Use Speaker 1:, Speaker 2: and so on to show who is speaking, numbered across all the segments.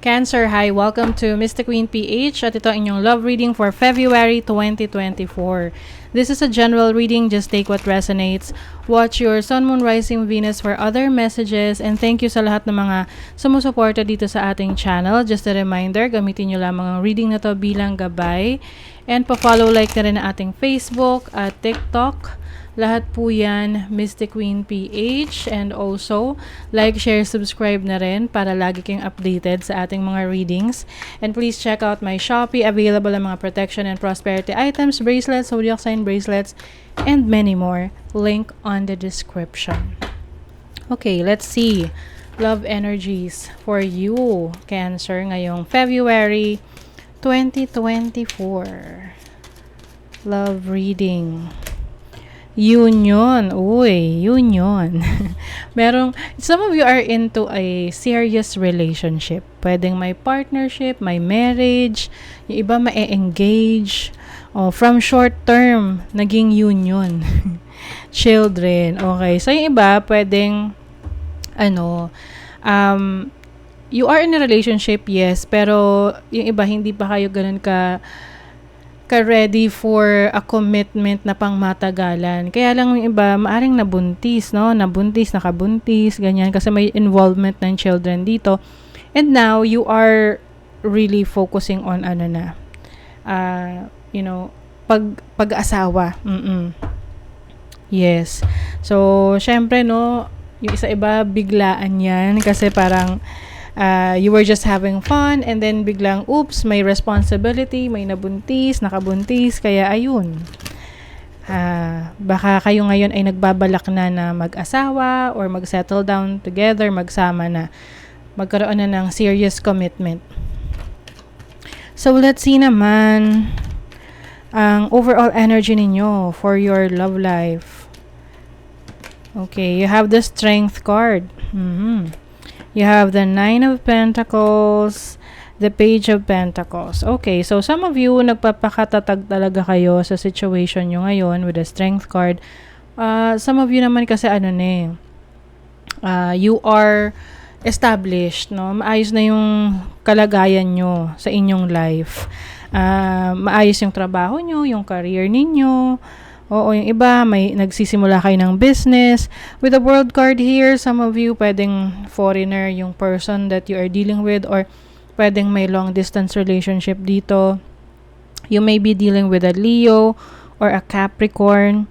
Speaker 1: Cancer, hi! Welcome to Mystic Queen PH at ito ang inyong love reading for February 2024. This is a general reading, just take what resonates. Watch your Sun, Moon, Rising, Venus for other messages, and thank you sa lahat ng mga sumusuporta dito sa ating channel. Just a reminder, gamitin nyo lamang ang reading na to bilang gabay. And pa-follow, like na rin ang ating Facebook at TikTok. Lahat po yan, Mystic Queen PH. And also, like, share, subscribe na rin para lagi kayong updated sa ating mga readings. And please check out my Shopee. Available ang mga protection and prosperity items, bracelets, zodiac sign bracelets, and many more. Link on the description. Okay, let's see. Love energies for you, Cancer, ngayong February 2024. Love reading. Union. Uy, union. Some of you are into a serious relationship. Pwedeng may partnership, may marriage, yung iba ma-engage. From short term, naging union. Children. Okay. So, yung iba, pwedeng, you are in a relationship, yes, pero yung iba, hindi pa kayo ganun ka-ready for a commitment na pang matagalan. Kaya lang yung iba, maaring nabuntis, no? Nakabuntis, ganyan. Kasi may involvement ng children dito. And now, you are really focusing on pag-asawa. Yes. So, syempre, no, yung isa iba, biglaan yan. Kasi parang, you were just having fun and then biglang, oops, may responsibility, may nakabuntis, kaya ayun. Baka kayo ngayon ay nagbabalak na mag-asawa or mag-settle down together, magsama na. Magkaroon na ng serious commitment. So, let's see naman ang overall energy ninyo for your love life. Okay, you have the Strength card. You have the 9 of Pentacles, the Page of Pentacles. Okay, so some of you, nagpapakatatag talaga kayo sa situation nyo ngayon with the Strength card. Some of you naman kasi you are established, no? Maayos na yung kalagayan nyo sa inyong life. Maayos yung trabaho nyo, yung career ninyo. Oo, yung iba, may nagsisimula kayo ng business. With the World card here, some of you, pwedeng foreigner yung person that you are dealing with, or pwedeng may long distance relationship dito. You may be dealing with a Leo or a Capricorn.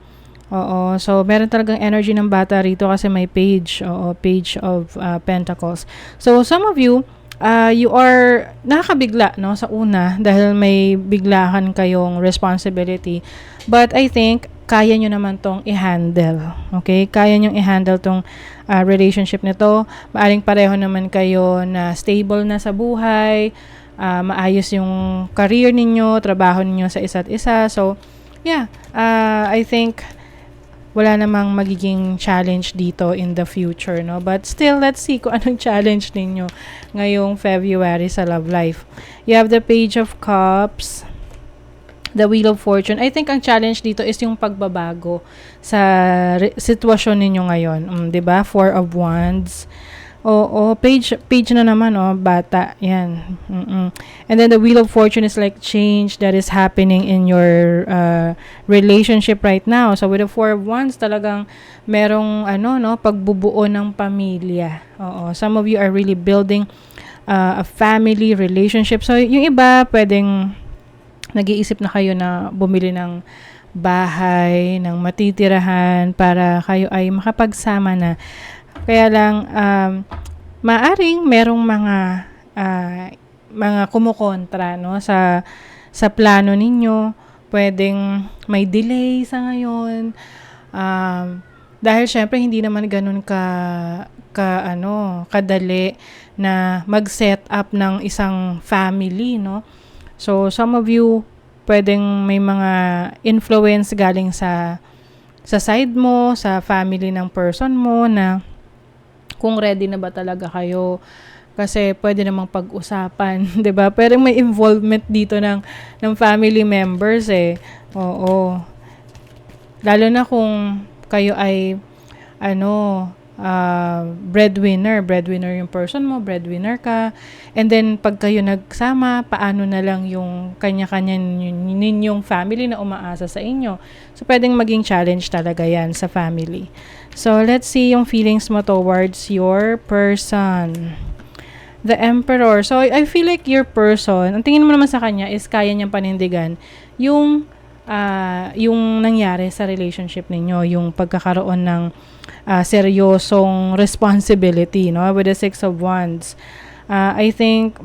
Speaker 1: Oo, so meron talagang energy ng bata rito kasi may page. Oo, Page of Pentacles. So some of you, you are nakakabigla, no, sa una dahil may biglahan kayong responsibility. But I think kaya nyo naman tong i-handle. Okay? Kaya nyo i-handle tong relationship nito. Maaring pareho naman kayo na stable na sa buhay. Maayos yung career ninyo, trabaho ninyo sa isa't isa. So, yeah. I think wala namang magiging challenge dito in the future, no? But still, let's see kung anong challenge ninyo ngayong February sa love life. You have the Page of Cups, the Wheel of Fortune. I think ang challenge dito is yung pagbabago sa sitwasyon ninyo ngayon. 'Di ba? 4 of Wands. Page na naman, bata. Yan. And then the Wheel of Fortune is like change that is happening in your relationship right now. So with the 4 of Wands, talagang merong pagbubuo ng pamilya. Some of you are really building a family relationship. So yung iba, pwedeng nag-iisip na kayo na bumili ng bahay, ng matitirahan para kayo ay makapagsama na. Kaya lang, maaring merong mga kumukontra, no, sa plano ninyo. Pwedeng may delay sa ngayon. Dahil syempre hindi naman ganun kadali na mag-set up ng isang family, no. So some of you, pwedeng may mga influence galing sa side mo, sa family ng person mo, na kung ready na ba talaga kayo. Kasi pwede namang pag-usapan, 'di ba? Pero may involvement dito ng family members Oo. Lalo na kung kayo ay breadwinner yung person mo, breadwinner ka. And then, pag kayo nagsama, paano na lang yung kanya-kanya ninyong family na umaasa sa inyo. So, pwedeng maging challenge talaga yan sa family. So, let's see yung feelings mo towards your person. The Emperor. So, I feel like your person, ang tingin mo naman sa kanya is kaya niyang panindigan yung nangyari sa relationship ninyo, yung pagkakaroon ng seryosong responsibility, no? With the Six of Wands. I think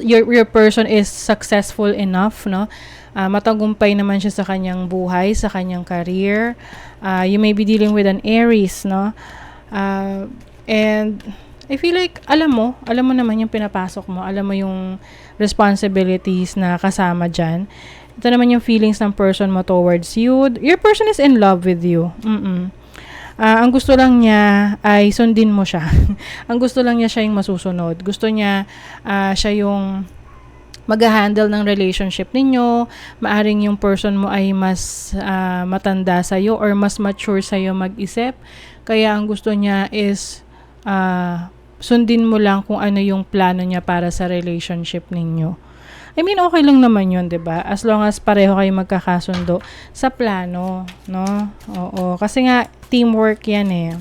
Speaker 1: your person is successful enough, no? Matagumpay naman siya sa kanyang buhay, sa kanyang career. You may be dealing with an Aries, no? And I feel like alam mo naman yung pinapasok mo, alam mo yung responsibilities na kasama dyan. Ito naman yung feelings ng person mo towards you. Your person is in love with you. Ang gusto lang niya ay sundin mo siya. Ang gusto lang niya siya yung masusunod. Gusto niya siya yung mag-handle ng relationship ninyo. Maaring yung person mo ay mas matanda sa'yo or mas mature sa'yo mag-isip. Kaya ang gusto niya is sundin mo lang kung ano yung plano niya para sa relationship ninyo. I mean, okay lang naman yun, 'di ba? As long as pareho kayo magkakasundo sa plano, no? Oo, kasi nga teamwork 'yan eh.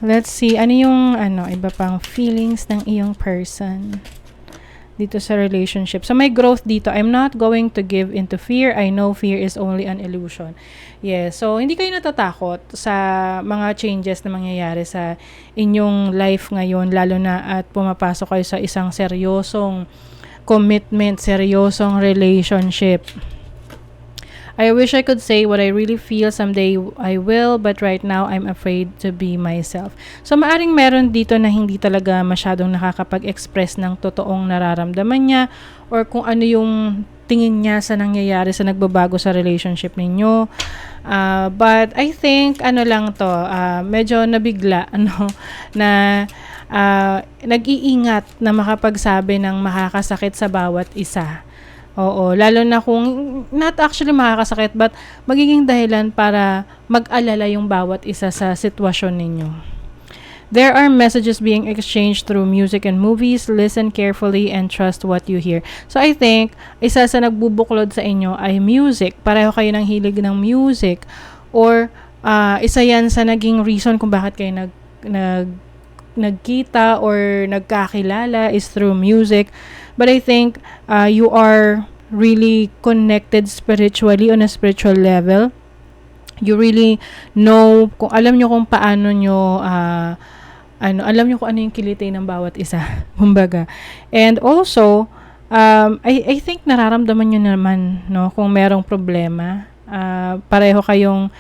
Speaker 1: Let's see, ano yung iba pang feelings ng iyong person dito sa relationship. So, may growth dito. I'm not going to give into fear. I know fear is only an illusion. Yes. So, hindi kayo natatakot sa mga changes na mangyayari sa inyong life ngayon, lalo na at pumapasok kayo sa isang seryosong commitment, seryosong relationship. I wish I could say what I really feel. Someday I will, but right now I'm afraid to be myself. So, maaring meron dito na hindi talaga masyadong nakakapag-express ng totoong nararamdaman niya or kung ano yung tingin niya sa nangyayari sa nagbabago sa relationship ninyo. But I think, medyo nabigla, na nag-iingat na makapagsabi ng makakasakit sa bawat isa. Oo, lalo na kung not actually makakasakit but magiging dahilan para mag-alala yung bawat isa sa sitwasyon ninyo. There are messages being exchanged through music and movies. Listen carefully and trust what you hear. So I think isa sa nagbubuklod sa inyo ay music. Pareho kayo ng hilig ng music or isa yan sa naging reason kung bakit kayo nagkita or nagkakilala is through music. But I think you are really connected spiritually on a spiritual level. You really know, alam nyo kung paano nyo, alam nyo kung ano yung kilitay ng bawat isa. Kumbaga. And also, I think nararamdaman nyo naman, no, kung merong problema. Pareho kayong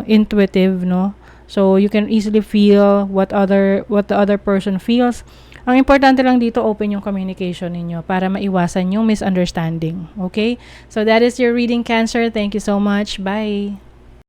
Speaker 1: intuitive, no. So you can easily feel what the other person feels. Ang importante lang dito, open yung communication ninyo para maiwasan yung misunderstanding. Okay? So that is your reading, Cancer. Thank you so much. Bye.